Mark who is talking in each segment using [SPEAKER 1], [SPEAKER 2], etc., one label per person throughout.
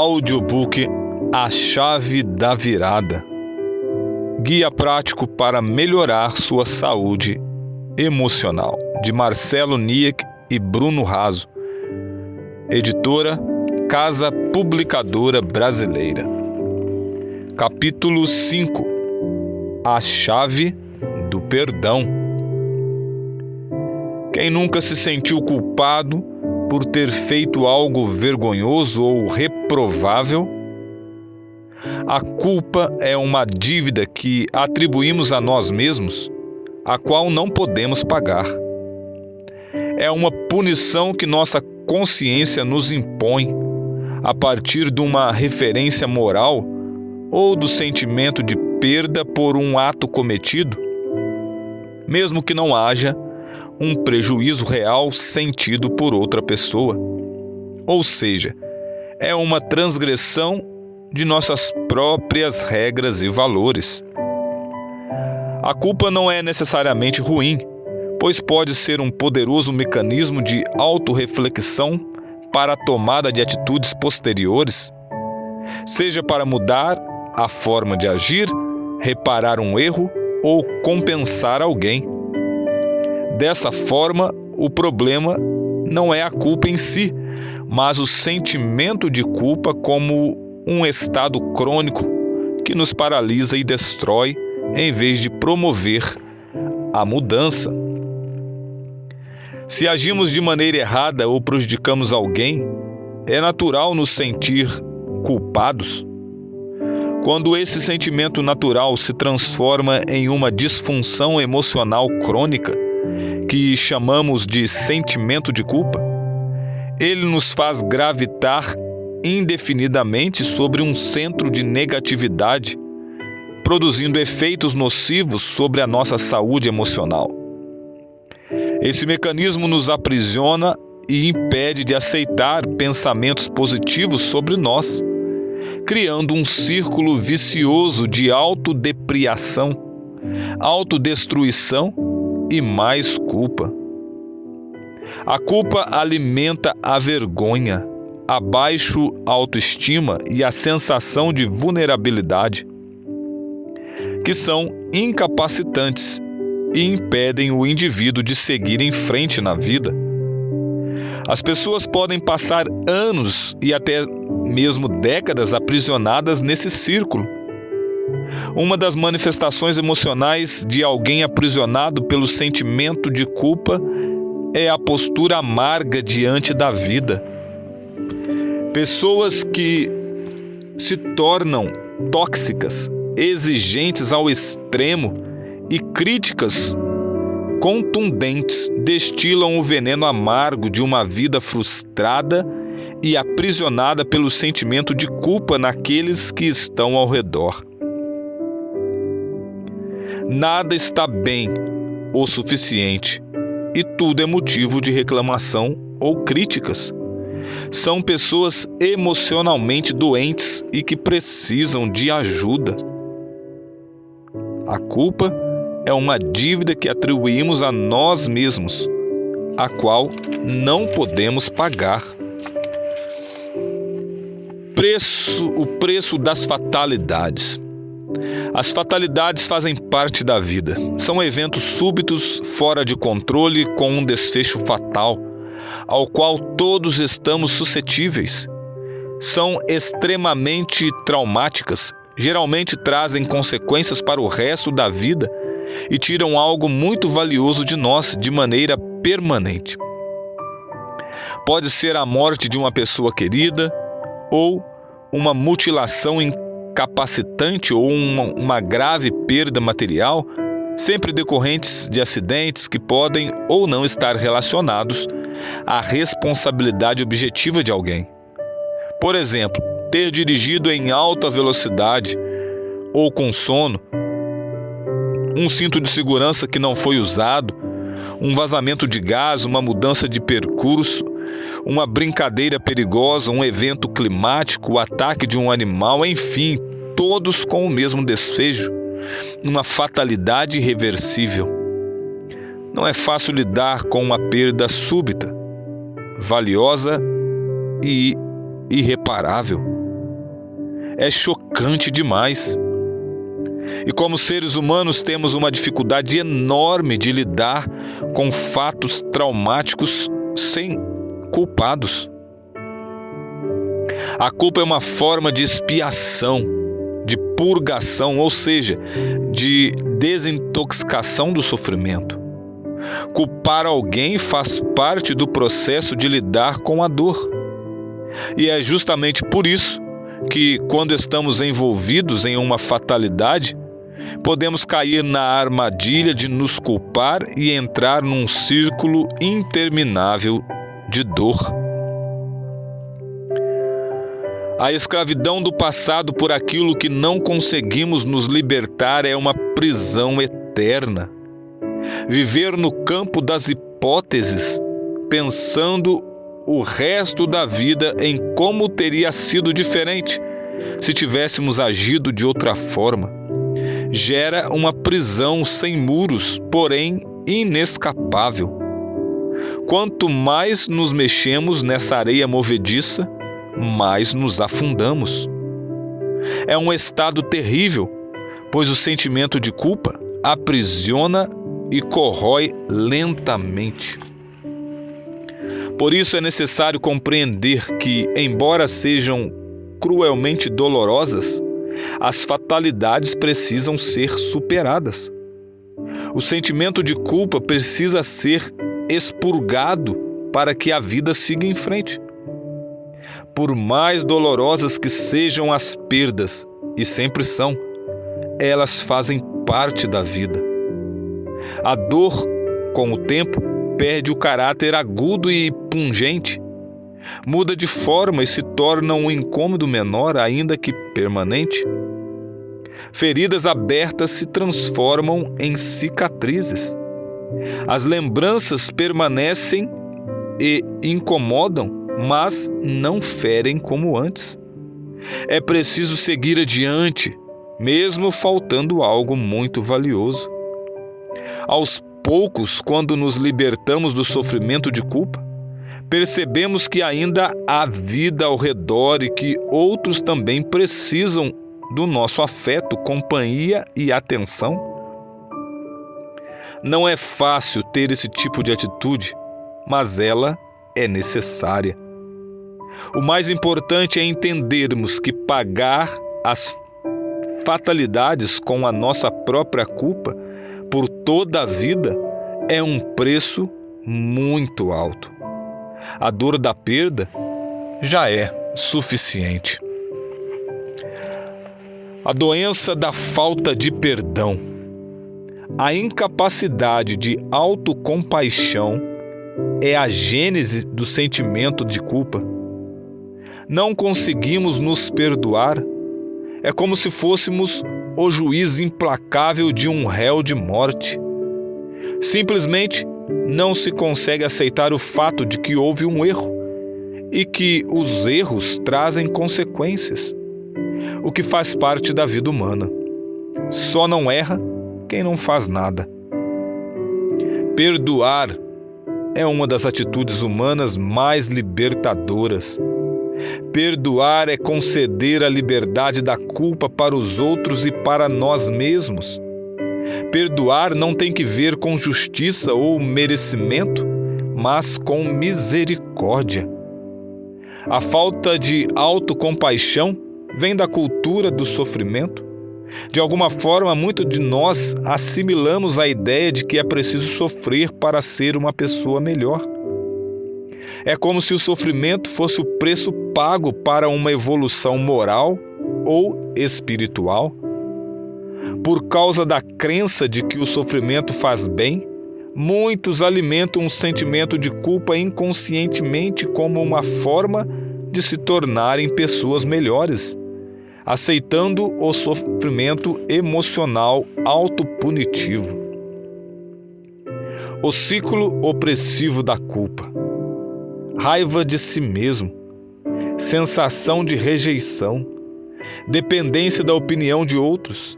[SPEAKER 1] Audiobook A Chave da Virada. Guia prático para melhorar sua saúde emocional, de Marcelo Niek e Bruno Raso. Editora Casa Publicadora Brasileira. Capítulo 5. A Chave do Perdão. Quem nunca se sentiu culpado por ter feito algo vergonhoso ou reprovável? A culpa é uma dívida que atribuímos a nós mesmos, a qual não podemos pagar. É uma punição que nossa consciência nos impõe, a partir de uma referência moral ou do sentimento de perda por um ato cometido, mesmo que não haja um prejuízo real sentido por outra pessoa. Ou seja, é uma transgressão de nossas próprias regras e valores. A culpa não é necessariamente ruim, pois pode ser um poderoso mecanismo de autorreflexão para a tomada de atitudes posteriores, seja para mudar a forma de agir, reparar um erro ou compensar alguém. Dessa forma, o problema não é a culpa em si, mas o sentimento de culpa como um estado crônico que nos paralisa e destrói, em vez de promover a mudança. Se agimos de maneira errada ou prejudicamos alguém, é natural nos sentir culpados. Quando esse sentimento natural se transforma em uma disfunção emocional crônica, que chamamos de sentimento de culpa, ele nos faz gravitar indefinidamente sobre um centro de negatividade, produzindo efeitos nocivos sobre a nossa saúde emocional. Esse mecanismo nos aprisiona e impede de aceitar pensamentos positivos sobre nós, criando um círculo vicioso de autodepreciação, autodestruição e mais culpa. A culpa alimenta a vergonha, a baixa autoestima e a sensação de vulnerabilidade, que são incapacitantes e impedem o indivíduo de seguir em frente na vida. As pessoas podem passar anos e até mesmo décadas aprisionadas nesse círculo. Uma das manifestações emocionais de alguém aprisionado pelo sentimento de culpa é a postura amarga diante da vida. Pessoas que se tornam tóxicas, exigentes ao extremo e críticas contundentes destilam o veneno amargo de uma vida frustrada e aprisionada pelo sentimento de culpa naqueles que estão ao redor. Nada está bem o suficiente e tudo é motivo de reclamação ou críticas. São pessoas emocionalmente doentes e que precisam de ajuda. A culpa é uma dívida que atribuímos a nós mesmos, a qual não podemos pagar. O preço das fatalidades. As fatalidades fazem parte da vida. São eventos súbitos, fora de controle, com um desfecho fatal, ao qual todos estamos suscetíveis. São extremamente traumáticas, geralmente trazem consequências para o resto da vida e tiram algo muito valioso de nós de maneira permanente. Pode ser a morte de uma pessoa querida, ou uma mutilação incapacitante ou uma grave perda material, sempre decorrentes de acidentes que podem ou não estar relacionados à responsabilidade objetiva de alguém. Por exemplo, ter dirigido em alta velocidade ou com sono, um cinto de segurança que não foi usado, um vazamento de gás, uma mudança de percurso, uma brincadeira perigosa, um evento climático, o ataque de um animal, enfim, todos com o mesmo desfecho, uma fatalidade irreversível. Não é fácil lidar com uma perda súbita, valiosa e irreparável. é chocante demais. E como seres humanos temos uma dificuldade enorme de lidar com fatos traumáticos sem culpados. A culpa é uma forma de expiação, de purgação, ou seja, de desintoxicação do sofrimento. Culpar alguém faz parte do processo de lidar com a dor. E é justamente por isso que, quando estamos envolvidos em uma fatalidade, podemos cair na armadilha de nos culpar e entrar num círculo interminável de dor. A escravidão do passado por aquilo que não conseguimos nos libertar é uma prisão eterna. Viver no campo das hipóteses, pensando o resto da vida em como teria sido diferente se tivéssemos agido de outra forma, gera uma prisão sem muros, porém inescapável. Quanto mais nos mexemos nessa areia movediça, mais nos afundamos. É um estado terrível, pois o sentimento de culpa aprisiona e corrói lentamente. Por isso é necessário compreender que, embora sejam cruelmente dolorosas, as fatalidades precisam ser superadas. O sentimento de culpa precisa ser expurgado para que a vida siga em frente. Por mais dolorosas que sejam as perdas, e sempre são, elas fazem parte da vida. A dor, com o tempo, perde o caráter agudo e pungente, muda de forma e se torna um incômodo menor, ainda que permanente. Feridas abertas se transformam em cicatrizes. As lembranças permanecem e incomodam, mas não ferem como antes. É preciso seguir adiante, mesmo faltando algo muito valioso. Aos poucos, quando nos libertamos do sofrimento de culpa, percebemos que ainda há vida ao redor e que outros também precisam do nosso afeto, companhia e atenção. Não é fácil ter esse tipo de atitude, mas ela é necessária. O mais importante é entendermos que pagar as fatalidades com a nossa própria culpa por toda a vida é um preço muito alto. A dor da perda já é suficiente. A doença da falta de perdão. A incapacidade de autocompaixão é a gênese do sentimento de culpa. Não conseguimos nos perdoar. É como se fôssemos o juiz implacável de um réu de morte. Simplesmente não se consegue aceitar o fato de que houve um erro e que os erros trazem consequências, o que faz parte da vida humana. Só não erra quem não faz nada. Perdoar é uma das atitudes humanas mais libertadoras. Perdoar é conceder a liberdade da culpa para os outros e para nós mesmos. Perdoar não tem que ver com justiça ou merecimento, mas com misericórdia. A falta de autocompaixão vem da cultura do sofrimento. De alguma forma, muito de nós assimilamos a ideia de que é preciso sofrer para ser uma pessoa melhor. É como se o sofrimento fosse o preço pago para uma evolução moral ou espiritual. Por causa da crença de que o sofrimento faz bem, muitos alimentam um sentimento de culpa inconscientemente como uma forma de se tornarem pessoas melhores, aceitando o sofrimento emocional autopunitivo. O ciclo opressivo da culpa. Raiva de si mesmo, sensação de rejeição, dependência da opinião de outros,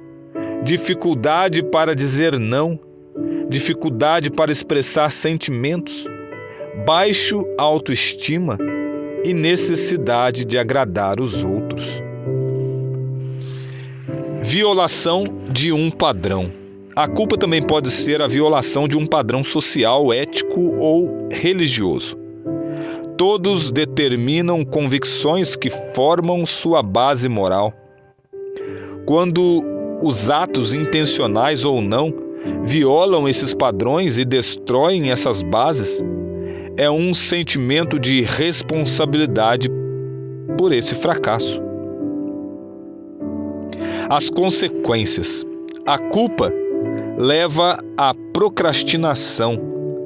[SPEAKER 1] dificuldade para dizer não, dificuldade para expressar sentimentos, baixa autoestima e necessidade de agradar os outros. Violação de um padrão. A culpa também pode ser a violação de um padrão social, ético ou religioso. Todos determinam convicções que formam sua base moral. Quando os atos, intencionais ou não, violam esses padrões e destroem essas bases, é um sentimento de responsabilidade por esse fracasso. As consequências. A culpa leva à procrastinação,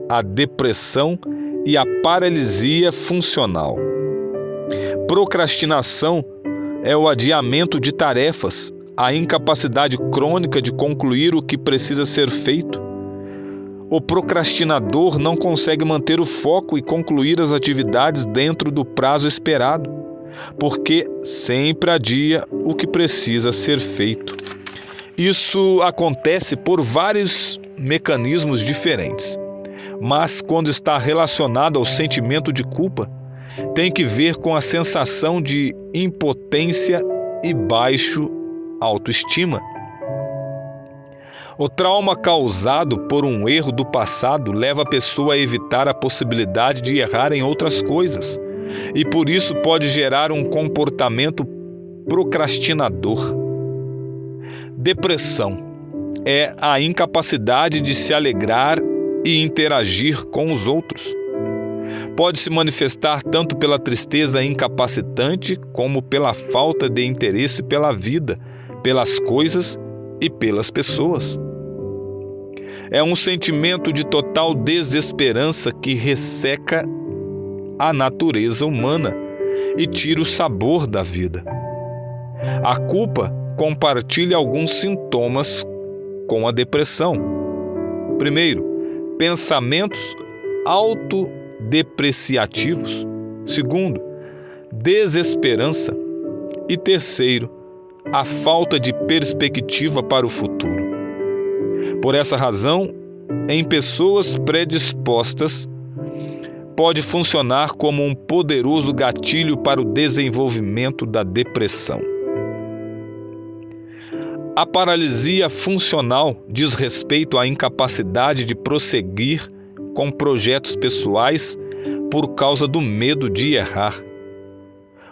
[SPEAKER 1] à depressão e à paralisia funcional. Procrastinação é o adiamento de tarefas, a incapacidade crônica de concluir o que precisa ser feito. O procrastinador não consegue manter o foco e concluir as atividades dentro do prazo esperado, porque sempre adia o que precisa ser feito. Isso acontece por vários mecanismos diferentes, mas quando está relacionado ao sentimento de culpa, tem que ver com a sensação de impotência e baixo autoestima. O trauma causado por um erro do passado leva a pessoa a evitar a possibilidade de errar em outras coisas, e por isso pode gerar um comportamento procrastinador. Depressão é a incapacidade de se alegrar e interagir com os outros. Pode se manifestar tanto pela tristeza incapacitante como pela falta de interesse pela vida, pelas coisas e pelas pessoas. É um sentimento de total desesperança que resseca a natureza humana e tira o sabor da vida. A culpa compartilha alguns sintomas com a depressão. Primeiro, pensamentos autodepreciativos. Segundo, desesperança. E terceiro, a falta de perspectiva para o futuro. Por essa razão, em pessoas predispostas, pode funcionar como um poderoso gatilho para o desenvolvimento da depressão. A paralisia funcional diz respeito à incapacidade de prosseguir com projetos pessoais por causa do medo de errar.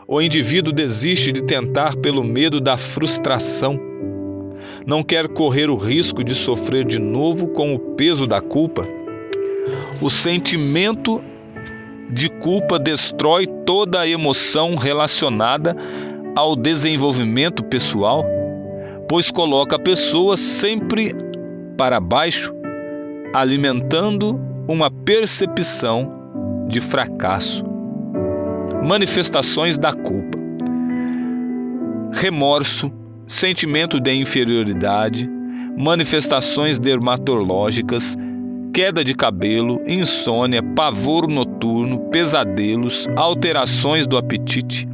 [SPEAKER 1] O indivíduo desiste de tentar pelo medo da frustração. Não quer correr o risco de sofrer de novo com o peso da culpa. O sentimento de culpa destrói toda a emoção relacionada ao desenvolvimento pessoal, pois coloca a pessoa sempre para baixo, alimentando uma percepção de fracasso. Manifestações da culpa: remorso, sentimento de inferioridade, manifestações dermatológicas, queda de cabelo, insônia, pavor noturno, pesadelos, alterações do apetite,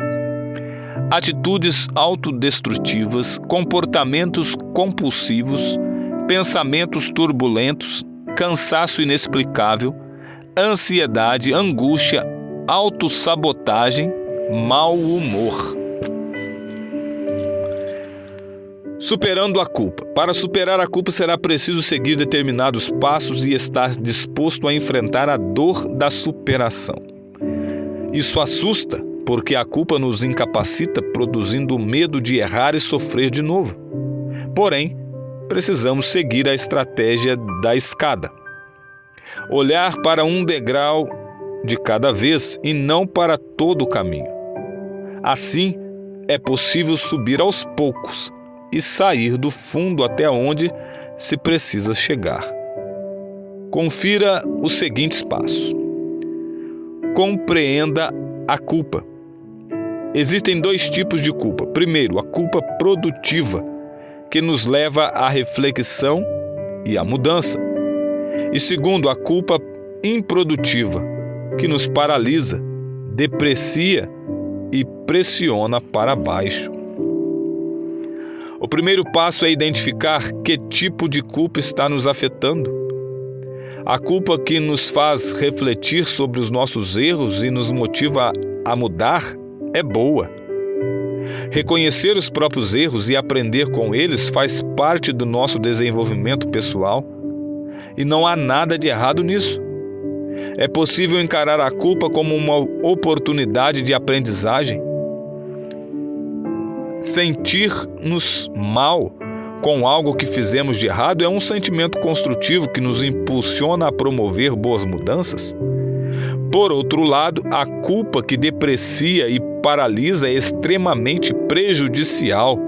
[SPEAKER 1] atitudes autodestrutivas, comportamentos compulsivos, pensamentos turbulentos, cansaço inexplicável, ansiedade, angústia, autossabotagem, mau humor. Superando a culpa. Para superar a culpa será preciso seguir determinados passos e estar disposto a enfrentar a dor da superação. Isso assusta, porque a culpa nos incapacita, produzindo o medo de errar e sofrer de novo. Porém, precisamos seguir a estratégia da escada. Olhar para um degrau de cada vez e não para todo o caminho. Assim, é possível subir aos poucos e sair do fundo até onde se precisa chegar. Confira os seguintes passos. Compreenda a culpa. Existem dois tipos de culpa. Primeiro, a culpa produtiva, que nos leva à reflexão e à mudança. E segundo, a culpa improdutiva, que nos paralisa, deprecia e pressiona para baixo. O primeiro passo é identificar que tipo de culpa está nos afetando. A culpa que nos faz refletir sobre os nossos erros e nos motiva a mudar é boa. Reconhecer os próprios erros e aprender com eles faz parte do nosso desenvolvimento pessoal e não há nada de errado nisso. É possível encarar a culpa como uma oportunidade de aprendizagem. Sentir-nos mal com algo que fizemos de errado é um sentimento construtivo que nos impulsiona a promover boas mudanças. Por outro lado, a culpa que deprecia e paralisa é extremamente prejudicial.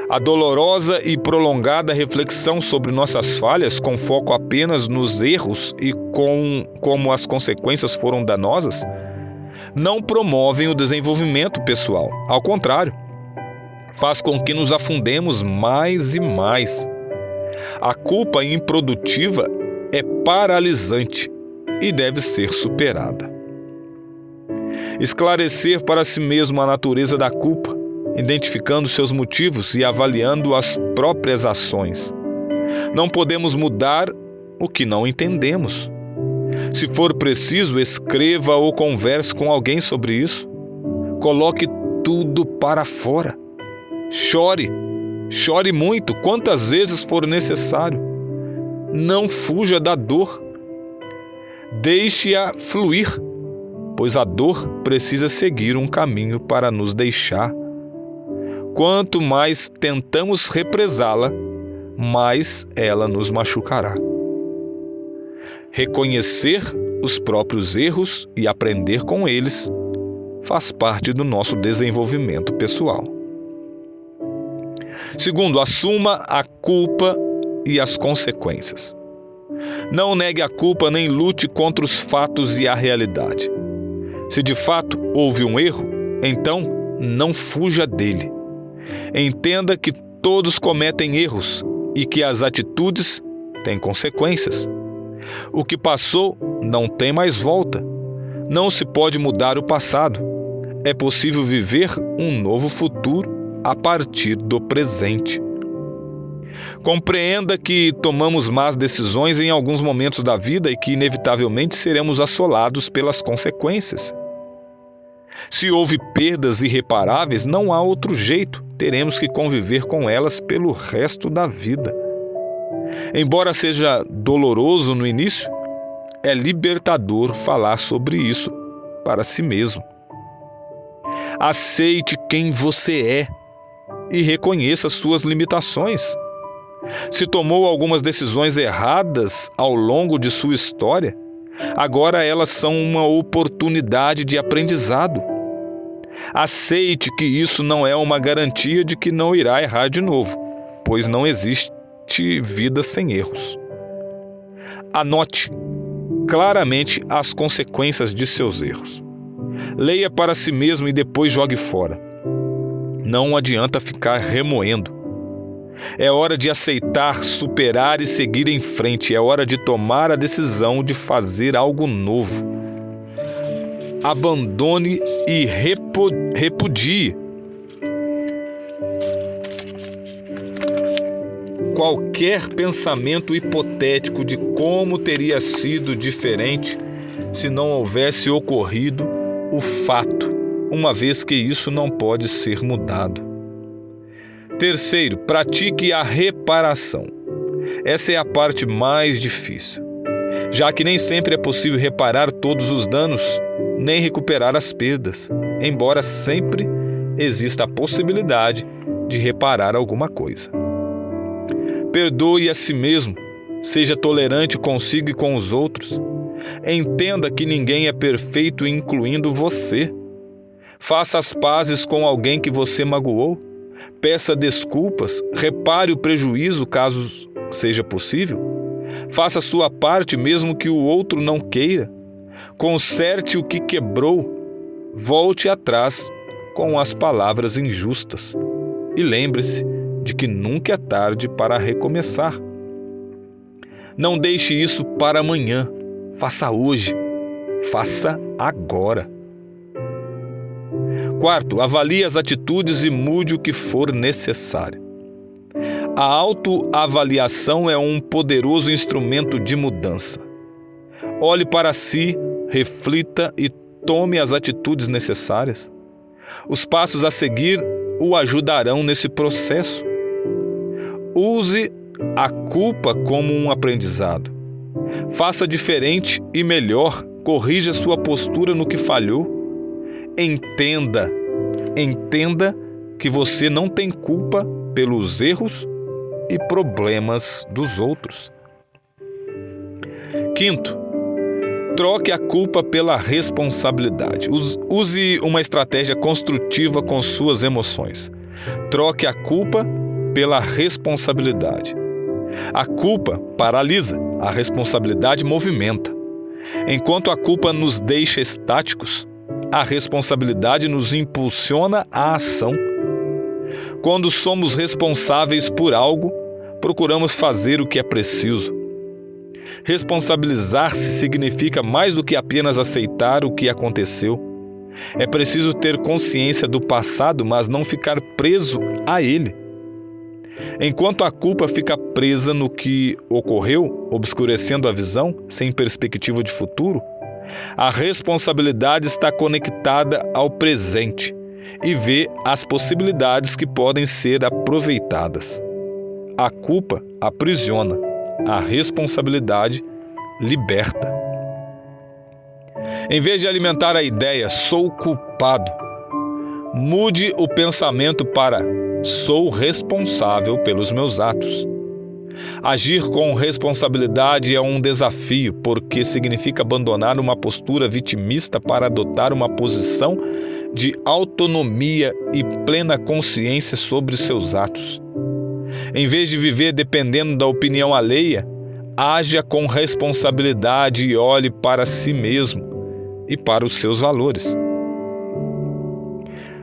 [SPEAKER 1] A dolorosa e prolongada reflexão sobre nossas falhas, com foco apenas nos erros e como as consequências foram danosas, não promovem o desenvolvimento pessoal. Ao contrário, faz com que nos afundemos mais e mais. A culpa improdutiva é paralisante e deve ser superada. Esclarecer para si mesmo a natureza da culpa, identificando seus motivos e avaliando as próprias ações. Não podemos mudar o que não entendemos. Se for preciso, escreva ou converse com alguém sobre isso. Coloque tudo para fora. Chore muito, quantas vezes for necessário. Não fuja da dor. Deixe-a fluir, pois a dor precisa seguir um caminho para nos deixar. Quanto mais tentamos represá-la, mais ela nos machucará. Reconhecer os próprios erros e aprender com eles faz parte do nosso desenvolvimento pessoal. Segundo, assuma a culpa e as consequências. Não negue a culpa nem lute contra os fatos e a realidade. Se de fato houve um erro, então não fuja dele. Entenda que todos cometem erros e que as atitudes têm consequências. O que passou não tem mais volta. Não se pode mudar o passado. É possível viver um novo futuro a partir do presente. Compreenda que tomamos más decisões em alguns momentos da vida e que inevitavelmente seremos assolados pelas consequências. Se houve perdas irreparáveis, não há outro jeito. Teremos que conviver com elas pelo resto da vida. Embora seja doloroso no início, é libertador falar sobre isso para si mesmo. Aceite quem você é e reconheça suas limitações. Se tomou algumas decisões erradas ao longo de sua história, agora elas são uma oportunidade de aprendizado. Aceite que isso não é uma garantia de que não irá errar de novo, pois não existe vida sem erros. Anote claramente as consequências de seus erros. Leia para si mesmo e depois jogue fora. Não adianta ficar remoendo. É hora de aceitar, superar e seguir em frente. É hora de tomar a decisão de fazer algo novo. Abandone e repudie qualquer pensamento hipotético de como teria sido diferente se não houvesse ocorrido o fato, uma vez que isso não pode ser mudado. Terceiro, pratique a reparação. Essa é a parte mais difícil, já que nem sempre é possível reparar todos os danos, nem recuperar as perdas, embora sempre exista a possibilidade de reparar alguma coisa. Perdoe a si mesmo, seja tolerante consigo e com os outros. Entenda que ninguém é perfeito, incluindo você. Faça as pazes com alguém que você magoou. Peça desculpas, repare o prejuízo caso seja possível. Faça a sua parte mesmo que o outro não queira. Conserte o que quebrou. Volte atrás com as palavras injustas. E lembre-se de que nunca é tarde para recomeçar. Não deixe isso para amanhã. Faça hoje. Faça agora. Quarto, avalie as atitudes e mude o que for necessário. A autoavaliação é um poderoso instrumento de mudança. Olhe para si, reflita e tome as atitudes necessárias. Os passos a seguir o ajudarão nesse processo. Use a culpa como um aprendizado. Faça diferente e melhor. Corrija sua postura no que falhou. Entenda que você não tem culpa pelos erros e problemas dos outros. Quinto, troque a culpa pela responsabilidade. Use uma estratégia construtiva com suas emoções. Troque a culpa pela responsabilidade. A culpa paralisa, a responsabilidade movimenta. Enquanto a culpa nos deixa estáticos, a responsabilidade nos impulsiona à ação. Quando somos responsáveis por algo, procuramos fazer o que é preciso. Responsabilizar-se significa mais do que apenas aceitar o que aconteceu. É preciso ter consciência do passado, mas não ficar preso a ele. Enquanto a culpa fica presa no que ocorreu, obscurecendo a visão, sem perspectiva de futuro, a responsabilidade está conectada ao presente e vê as possibilidades que podem ser aproveitadas. A culpa aprisiona, a responsabilidade liberta. Em vez de alimentar a ideia "sou culpado", mude o pensamento para "sou responsável pelos meus atos". Agir com responsabilidade é um desafio, porque significa abandonar uma postura vitimista para adotar uma posição de autonomia e plena consciência sobre seus atos. Em vez de viver dependendo da opinião alheia, haja com responsabilidade e olhe para si mesmo e para os seus valores.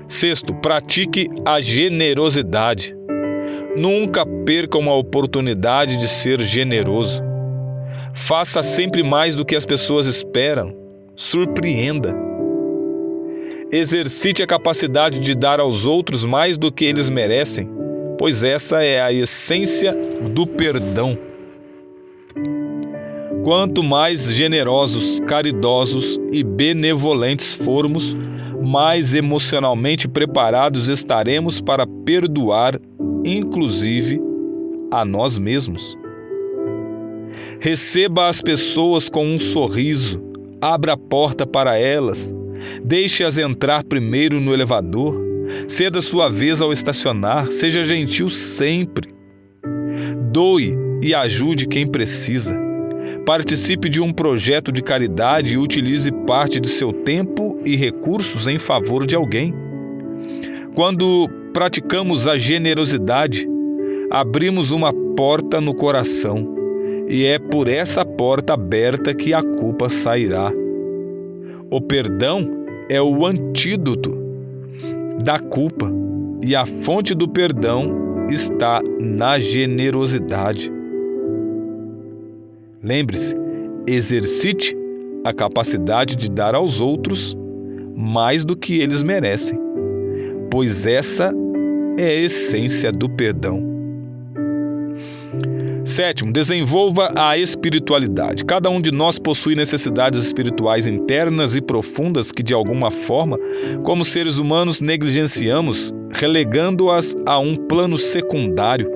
[SPEAKER 1] Sexto, pratique a generosidade. Nunca perca uma oportunidade de ser generoso. Faça sempre mais do que as pessoas esperam. Surpreenda. Exercite a capacidade de dar aos outros mais do que eles merecem, pois essa é a essência do perdão. Quanto mais generosos, caridosos e benevolentes formos, mais emocionalmente preparados estaremos para perdoar, inclusive a nós mesmos. Receba as pessoas com um sorriso, abra a porta para elas, deixe-as entrar primeiro no elevador, ceda sua vez ao estacionar, seja gentil sempre. Doe e ajude quem precisa. Participe de um projeto de caridade e utilize parte de seu tempo e recursos em favor de alguém. Quando praticamos a generosidade, abrimos uma porta no coração, e é por essa porta aberta que a culpa sairá. O perdão é o antídoto da culpa, e a fonte do perdão está na generosidade. Lembre-se, exercite a capacidade de dar aos outros mais do que eles merecem, pois essa é a essência do perdão. Sétimo, desenvolva a espiritualidade. Cada um de nós possui necessidades espirituais internas e profundas que, de alguma forma, como seres humanos, negligenciamos, relegando-as a um plano secundário.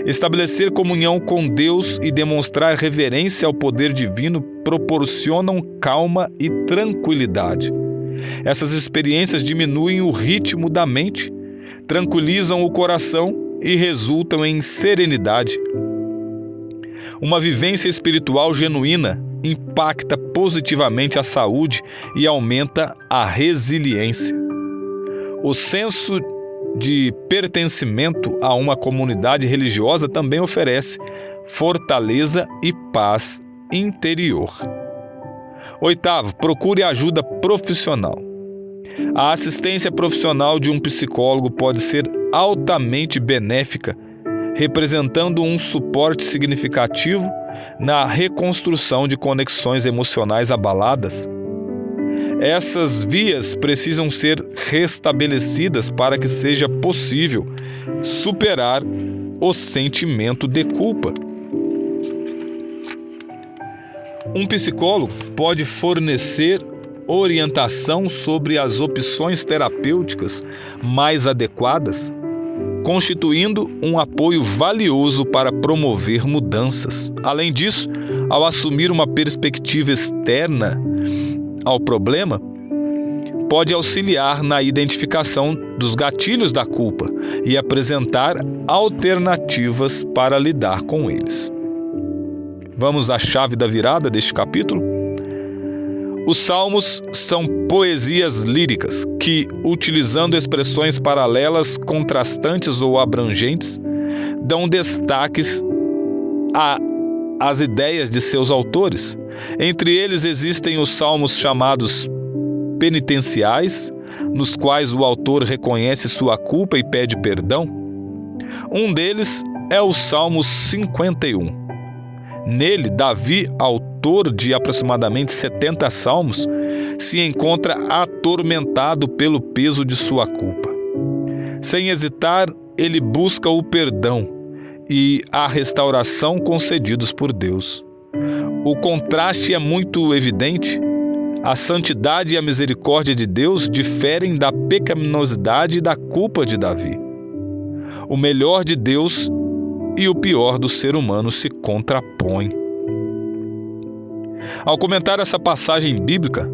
[SPEAKER 1] Estabelecer comunhão com Deus e demonstrar reverência ao poder divino proporcionam calma e tranquilidade. Essas experiências diminuem o ritmo da mente, tranquilizam o coração e resultam em serenidade. Uma vivência espiritual genuína impacta positivamente a saúde e aumenta a resiliência. O senso de pertencimento a uma comunidade religiosa também oferece fortaleza e paz interior. Oitavo, procure ajuda profissional. A assistência profissional de um psicólogo pode ser altamente benéfica, representando um suporte significativo na reconstrução de conexões emocionais abaladas. Essas vias precisam ser restabelecidas para que seja possível superar o sentimento de culpa. Um psicólogo pode fornecer orientação sobre as opções terapêuticas mais adequadas, constituindo um apoio valioso para promover mudanças. Além disso, ao assumir uma perspectiva externa ao problema, pode auxiliar na identificação dos gatilhos da culpa e apresentar alternativas para lidar com eles. Vamos à chave da virada deste capítulo? Os salmos são poesias líricas que, utilizando expressões paralelas, contrastantes ou abrangentes, dão destaques às ideias de seus autores. Entre eles existem os salmos chamados penitenciais, nos quais o autor reconhece sua culpa e pede perdão. Um deles é o Salmo 51. Nele, Davi, autor de aproximadamente 70 salmos, se encontra atormentado pelo peso de sua culpa. Sem hesitar, ele busca o perdão e a restauração concedidos por Deus. O contraste é muito evidente. A santidade e a misericórdia de Deus diferem da pecaminosidade e da culpa de Davi. O melhor de Deus e o pior do ser humano se contrapõem. Ao comentar essa passagem bíblica,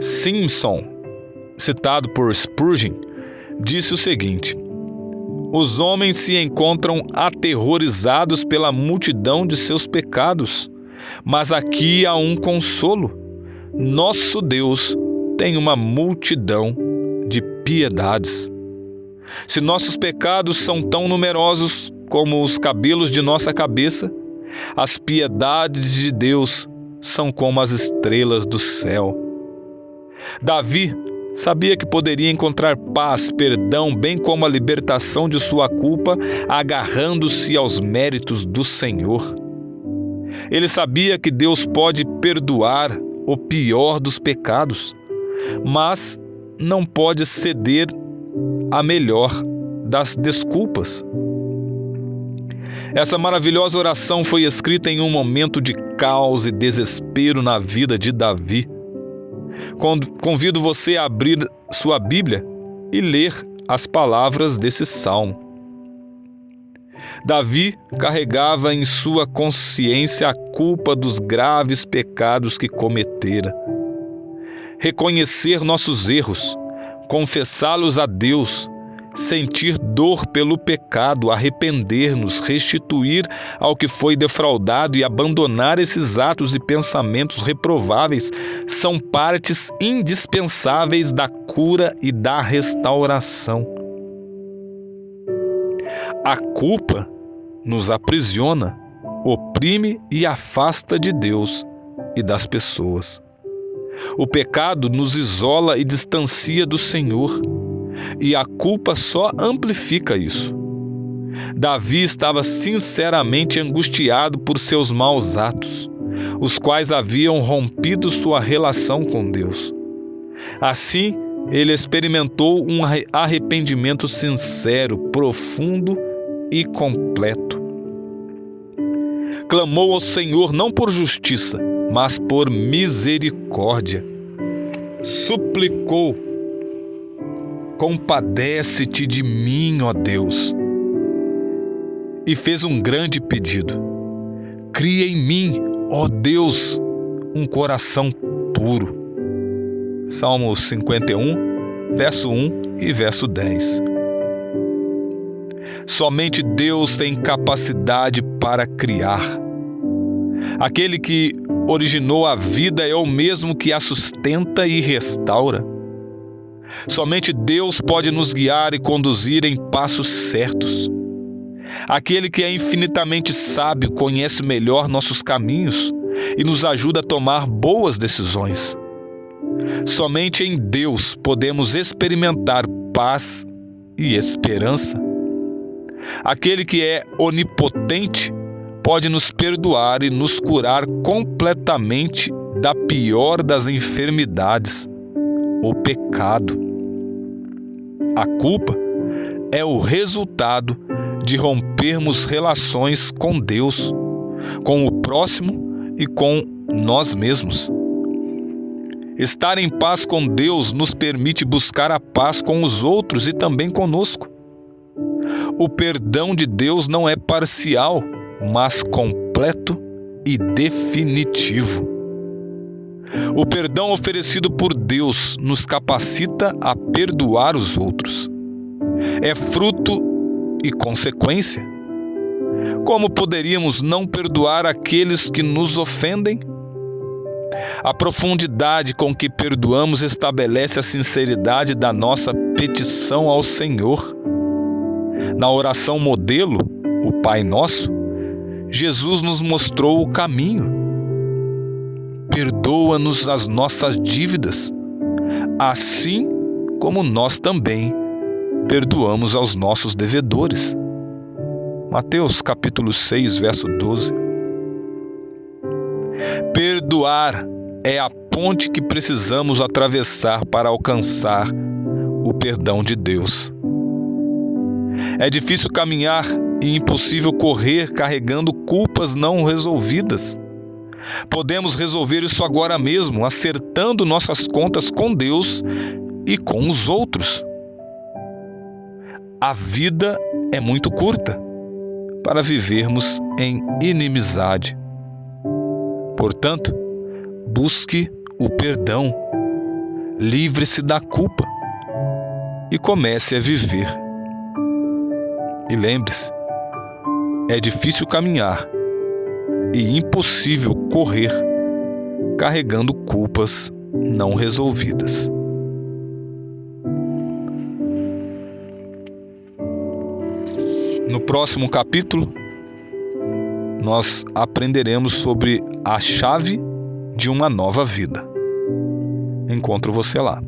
[SPEAKER 1] Simpson, citado por Spurgeon, disse o seguinte: os homens se encontram aterrorizados pela multidão de seus pecados, mas aqui há um consolo. Nosso Deus tem uma multidão de piedades. Se nossos pecados são tão numerosos como os cabelos de nossa cabeça, as piedades de Deus são como as estrelas do céu. Davi sabia que poderia encontrar paz, perdão, bem como a libertação de sua culpa, agarrando-se aos méritos do Senhor. Ele sabia que Deus pode perdoar o pior dos pecados, mas não pode ceder a melhor das desculpas. Essa maravilhosa oração foi escrita em um momento de caos e desespero na vida de Davi. Convido você a abrir sua Bíblia e ler as palavras desse salmo. Davi carregava em sua consciência a culpa dos graves pecados que cometera. Reconhecer nossos erros, confessá-los a Deus, sentir dor pelo pecado, arrepender-nos, restituir ao que foi defraudado e abandonar esses atos e pensamentos reprováveis são partes indispensáveis da cura e da restauração. A culpa nos aprisiona, oprime e afasta de Deus e das pessoas. O pecado nos isola e distancia do Senhor, e a culpa só amplifica isso. Davi estava sinceramente angustiado por seus maus atos, os quais haviam rompido sua relação com Deus. Assim, ele experimentou um arrependimento sincero, profundo e completo. Clamou ao Senhor não por justiça, mas por misericórdia. Suplicou: compadece-te de mim, ó Deus. E fez um grande pedido: cria em mim, ó Deus, um coração puro. Salmo 51, verso 1 e verso 10. Somente Deus tem capacidade para criar. Aquele que originou a vida é o mesmo que a sustenta e restaura. Somente Deus pode nos guiar e conduzir em passos certos. Aquele que é infinitamente sábio conhece melhor nossos caminhos e nos ajuda a tomar boas decisões. Somente em Deus podemos experimentar paz e esperança. Aquele que é onipotente pode nos perdoar e nos curar completamente da pior das enfermidades, o pecado. A culpa é o resultado de rompermos relações com Deus, com o próximo e com nós mesmos. Estar em paz com Deus nos permite buscar a paz com os outros e também conosco. O perdão de Deus não é parcial, mas completo e definitivo. O perdão oferecido por Deus nos capacita a perdoar os outros. É fruto e consequência. Como poderíamos não perdoar aqueles que nos ofendem? A profundidade com que perdoamos estabelece a sinceridade da nossa petição ao Senhor. Na oração modelo, o Pai Nosso, Jesus nos mostrou o caminho. Perdoa-nos as nossas dívidas, assim como nós também perdoamos aos nossos devedores. Mateus capítulo 6, verso 12. Perdoar é a ponte que precisamos atravessar para alcançar o perdão de Deus. É difícil caminhar e impossível correr carregando culpas não resolvidas. Podemos resolver isso agora mesmo, acertando nossas contas com Deus e com os outros. A vida é muito curta para vivermos em inimizade. Portanto, busque o perdão, livre-se da culpa e comece a viver. E lembre-se, é difícil caminhar e impossível correr carregando culpas não resolvidas. No próximo capítulo, nós aprenderemos sobre a chave de uma nova vida. Encontro você lá.